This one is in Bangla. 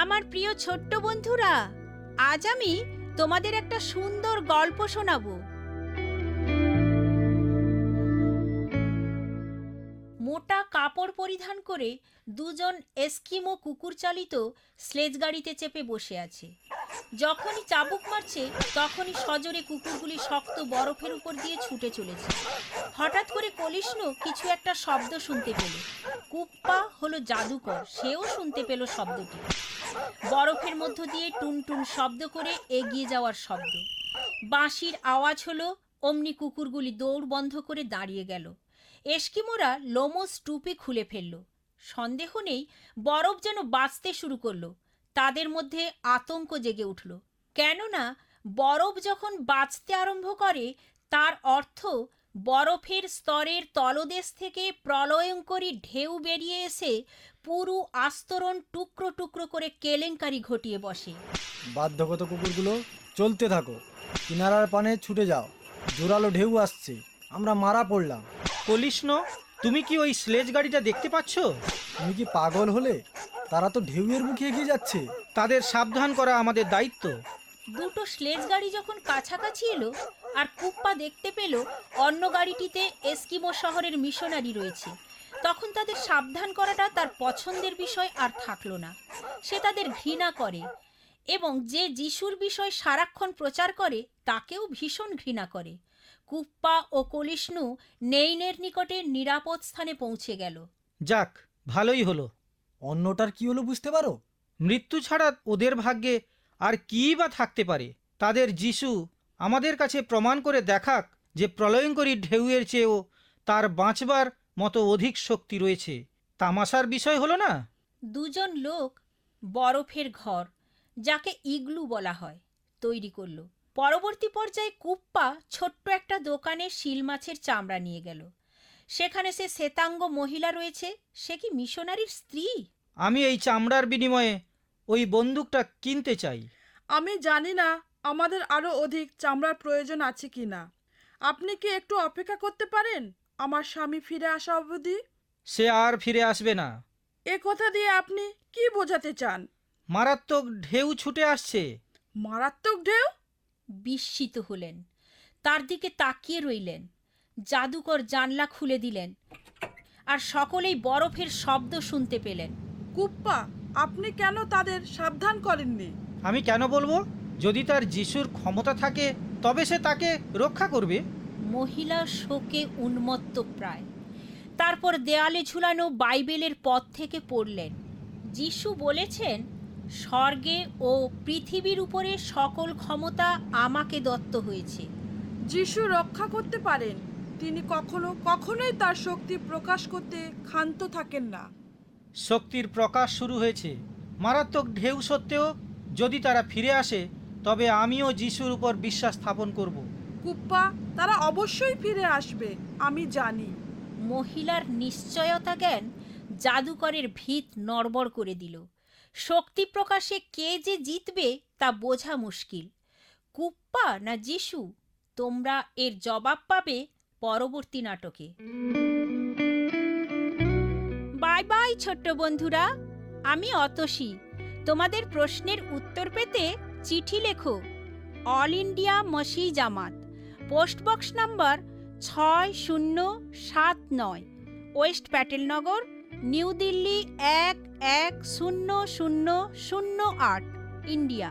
আমার প্রিয় ছোট্ট বন্ধুরা, আজ আমি তোমাদের একটা সুন্দর গল্প শোনাবো। মোটা কাপড় পরিধান করে দুজন এস্কিমো কুকুর চালিত স্লেজ গাড়িতে চেপে বসে আছে। যখনই চাবুক মারছে তখনই সজোরে কুকুরগুলি শক্ত বরফের উপর দিয়ে ছুটে চলেছে। হঠাৎ করে কলিষ্ণু কিছু একটা শব্দ শুনতে পেল। কুপ্পা হলো জাদুকর, সেও শুনতে পেল শব্দটি। বরফের মধ্য দিয়ে টুনটুন শব্দ করে এগিয়ে যাওয়ার শব্দ। বাঁশির আওয়াজ হলো, অমনি কুকুরগুলি দৌড় বন্ধ করে দাঁড়িয়ে গেল। এস্কিমোরা লোমস টুপি খুলে ফেলল। সন্দেহ নেই, বরফ যেন বাঁচতে শুরু করলো। তাদের মধ্যে আতঙ্ক জেগে উঠল, কেননা বরফ যখন বাঁচতে আরম্ভ করে তার অর্থ বরফের স্তরের তলদেশ থেকে প্রলয়ঙ্করী ঢেউ বেরিয়ে এসে পুরো আস্তরণ টুকরো টুকরো করে কেলেঙ্কারি ঘটিয়ে বসে। বাধ্যগত কুকুরগুলো, চলতে থাকো, কিনারার পানে ছুটে যাও। জোরালো ঢেউ আসছে, আমরা মারা পড়লাম। কলিষ্ণু, তুমি কি ওই স্লেজ গাড়িটা দেখতে পাচ্ছ? তুমি কি পাগল হলে? তারা তো ঢেউয়ের মুখে এগিয়ে যাচ্ছে। তাদের সাবধান করা আমাদের দায়িত্ব। দুটো স্লেজ গাড়ি যখন কাছাকাছি এলো আর কুপ্পা দেখতে পেল অন্য গাড়িটিতে এস্কিমো শহরের মিশনারি রয়েছে, তখন তাদের সাবধান করাটা তার পছন্দের বিষয় আর থাকলো না। সে তাদের ঘৃণা করে এবং যে যিশুর বিষয় সারাক্ষণ প্রচার করে তাকেও ভীষণ ঘৃণা করে। কুপ্পা ও কলিষ্ণু নেইনের নিকটে নিরাপদ স্থানে পৌঁছে গেল। যাক, ভালোই হলো। অন্যটার কি হলো বুঝতে পারো? মৃত্যু ছাড়া ওদের ভাগ্যে আর কী বা থাকতে পারে? তাদের যিশু আমাদের কাছে প্রমাণ করে দেখাক যে প্রলয়ঙ্করী ঢেউয়ের চেয়েও তার বাঁচবার মতো অধিক শক্তি রয়েছে। তামাশার বিষয় হলো না? দুজন লোক বরফের ঘর, যাকে ইগলু বলা হয়, তৈরি করলো। পরবর্তী পর্যায়ে কুপ্পা ছোট্ট একটা দোকানে শিল মাছের চামড়া নিয়ে গেল। সেখানে সে শ্বেতাঙ্গ মহিলা রয়েছে। সে কি মিশনারির স্ত্রী? আমি এই চামড়ার বিনিময়ে ওই বন্দুকটা কিনতে চাই। আমি জানি না আমাদের আরো অধিক চামড়ার প্রয়োজন আছে কিনা। আপনি কি একটু অপেক্ষা করতে পারেন আমার স্বামী ফিরে আসা অবধি? সে আর ফিরে আসবে না। এ কথা দিয়ে আপনি কি বোঝাতে চান? মারাত্মক ঢেউ ছুটে আসছে। মারাত্মক ঢেউ? বিস্মিত হলেন, তার দিকে তাকিয়ে রইলেন। জাদুকর জানলা খুলে দিলেন আর সকলেই বরফের শব্দ শুনতে পেলেন। কুপ্পা, আপনি কেন তাদের সাবধান করেননি? আমি কেন বলবো? যদি তার যিশুর ক্ষমতা থাকে তবে সে তাকে রক্ষা করবে। মহিলা শোকে উন্মত্ত প্রায়। তারপর দেয়ালে ঝুলানো বাইবেলের পথ থেকে পড়লেন। যিশু বলেছেন, স্বর্গে ও পৃথিবীর উপরে সকল ক্ষমতা আমাকে দত্ত হয়েছে। যিশু রক্ষা করতে পারেন। তিনি কখনোই তার শক্তি প্রকাশ করতে ক্ষান্ত থাকেন না। শক্তির প্রকাশ শুরু হয়েছে। মারাত্মক ঢেউ সত্ত্বেও যদি তারা ফিরে আসে তবে আমিও যিশুর উপর বিশ্বাস স্থাপন করব। কুপ্পা, তারা অবশ্যই ফিরে আসবে, আমি জানি। মহিলার নিশ্চয়তা জ্ঞান জাদুকরের ভিত নড়বড় করে দিল। শক্তি প্রকাশে কে যে জিতবে তা বোঝা মুশকিল। কুপ্পা না যিশু? তোমরা এর জবাব পাবে পরবর্তী নাটকে। বাই বাই ছোট্ট বন্ধুরা, আমি অতসী। তোমাদের প্রশ্নের উত্তর পেতে চিঠি লেখো। অল ইন্ডিয়া মসি জামাত, post box number 6079, west Patelnagar, new Delhi 110008, India.